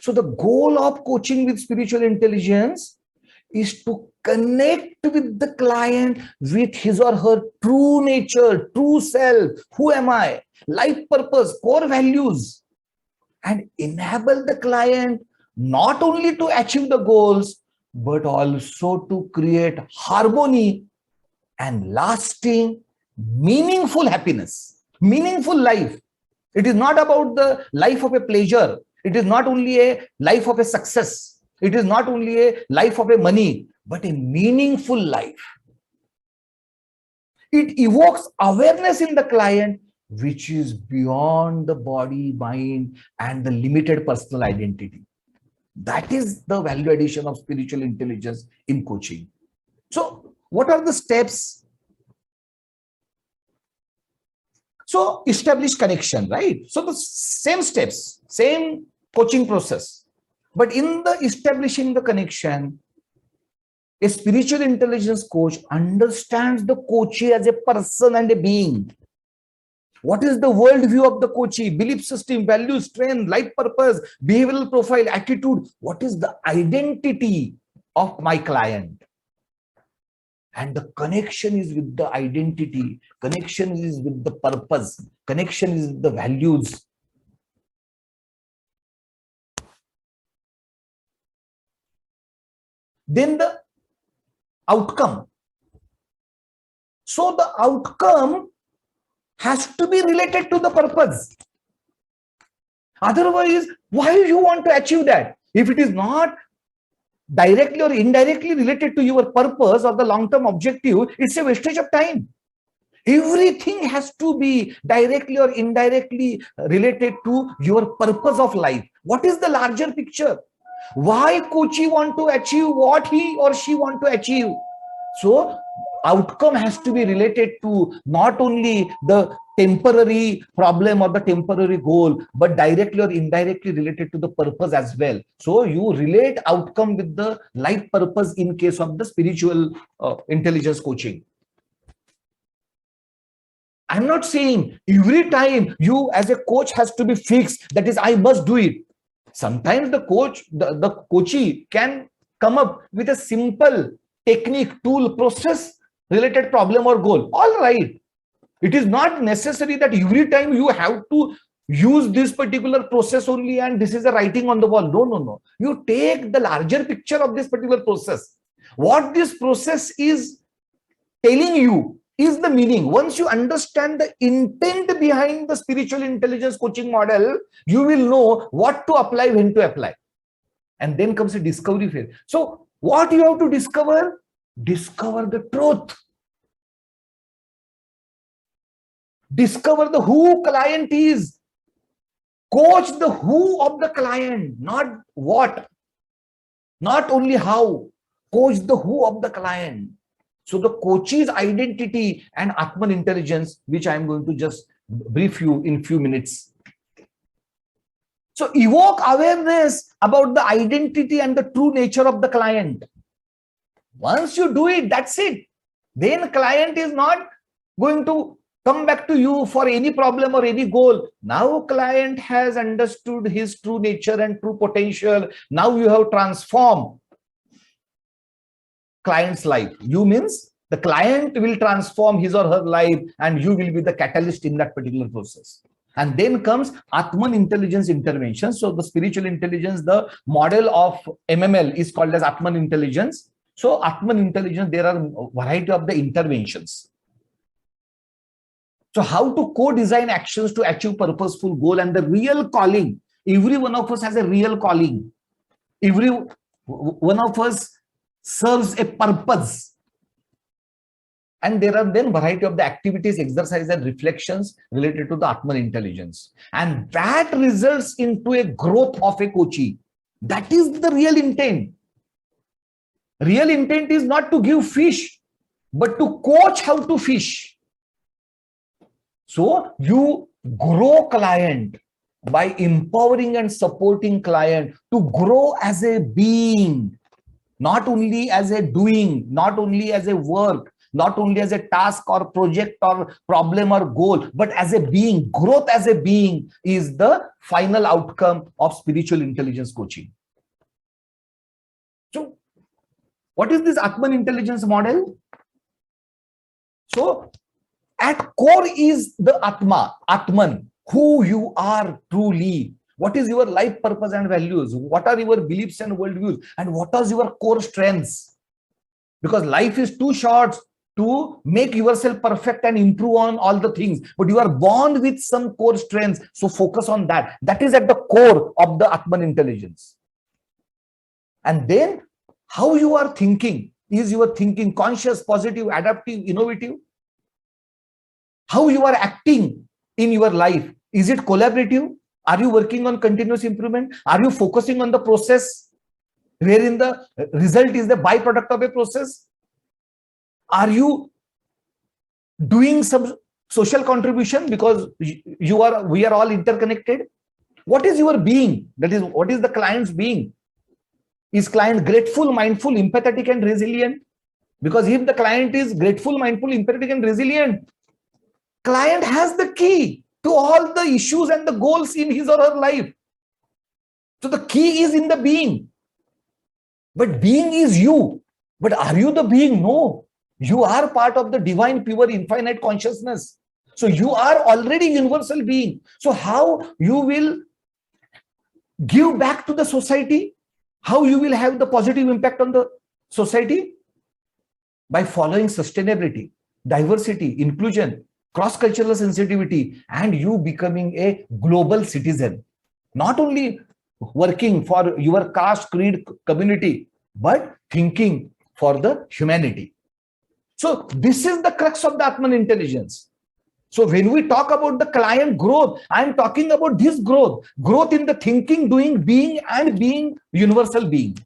So the goal of coaching with spiritual intelligence is to connect with the client with his or her true nature, true self. Who am I? Life purpose, core values, and enable the client not only to achieve the goals, but also to create harmony and lasting, meaningful happiness, meaningful life. It is not about the life of a pleasure. It is not only a life of a success. It is not only a life of a money, but a meaningful life. It evokes awareness in the client, which is beyond the body, mind, and the limited personal identity. That is the value addition of spiritual intelligence in coaching. So, what are the steps? So, establish connection, right? So, the same steps, same coaching process. But in the establishing the connection, a spiritual intelligence coach understands the coachee as a person and a being. What is the worldview of the coachee? Belief system, values, strength, life purpose, behavioral profile, attitude. What is the identity of my client? And the connection is with the identity. Connection is with the purpose. Connection is with the values. Then the outcome. So the outcome has to be related to the purpose. Otherwise, why do you want to achieve that? If it is not directly or indirectly related to your purpose or the long-term objective, it's a wastage of time. Everything has to be directly or indirectly related to your purpose of life. What is the larger picture? Why coachee want to achieve what he or she want to achieve? So outcome has to be related to not only the temporary problem or the temporary goal, but directly or indirectly related to the purpose as well. So you relate outcome with the life purpose in case of the spiritual intelligence coaching. I'm not saying every time you as a coach has to be fixed, that is, I must do it. Sometimes the coachee can come up with a simple technique, tool, process related problem or goal. All right. It is not necessary that every time you have to use this particular process only and this is a writing on the wall. No, no, no. You take the larger picture of this particular process. What this process is telling you is the meaning. Once you understand the intent behind the spiritual intelligence coaching model, you will know what to apply, when to apply. And then comes a discovery phase. So what you have to discover? Discover the truth. Discover the who client is. Coach the who of the client, not what, not only how. Coach the who of the client. So the coach's identity and Atman intelligence, which I am going to just brief you in few minutes. So evoke awareness about the identity and the true nature of the client. Once you do it, that's it. Then client is not going to come back to you for any problem or any goal. Now client has understood his true nature and true potential. Now you have transformed client's life. You means the client will transform his or her life and you will be the catalyst in that particular process. And then comes Atman intelligence intervention. So the spiritual intelligence, the model of MML is called as Atman intelligence. So Atman intelligence, there are a variety of the interventions. So how to co-design actions to achieve purposeful goal and the real calling. Every one of us has a real calling. Every one of us serves a purpose. And there are then variety of the activities, exercise and reflections related to the Atman intelligence. And that results into a growth of a coachee. That is the real intent. Real intent is not to give fish, but to coach how to fish. So you grow client by empowering and supporting client to grow as a being, not only as a doing, not only as a work, not only as a task or project or problem or goal, but as a being. Growth as a being is the final outcome of spiritual intelligence coaching. So what is this Atman intelligence model? So at core is the Atman, who you are truly. What is your life purpose and values? What are your beliefs and worldviews? And what are your core strengths? Because life is too short to make yourself perfect and improve on all the things. But you are born with some core strengths. So focus on that. That is at the core of the Atman intelligence. And then how you are thinking. Is your thinking conscious, positive, adaptive, innovative? How you are acting in your life. Is it collaborative? Are you working on continuous improvement? Are you focusing on the process, wherein the result is the byproduct of a process? Are you doing some social contribution because we are all interconnected? What is your being? That is, what is the client's being? Is client grateful, mindful, empathetic, and resilient? Because if the client is grateful, mindful, empathetic, and resilient, client has the key to all the issues and the goals in his or her life. So the key is in the being. But being is you. But are you the being? No. You are part of the divine, pure, infinite consciousness. So you are already universal being. So how you will give back to the society? How you will have the positive impact on the society? By following sustainability, diversity, inclusion, cross-cultural sensitivity, and you becoming a global citizen. Not only working for your caste, creed, community, but thinking for the humanity. So this is the crux of the Atman intelligence. So when we talk about the client growth, I am talking about this growth in the thinking, doing, being, and being universal being.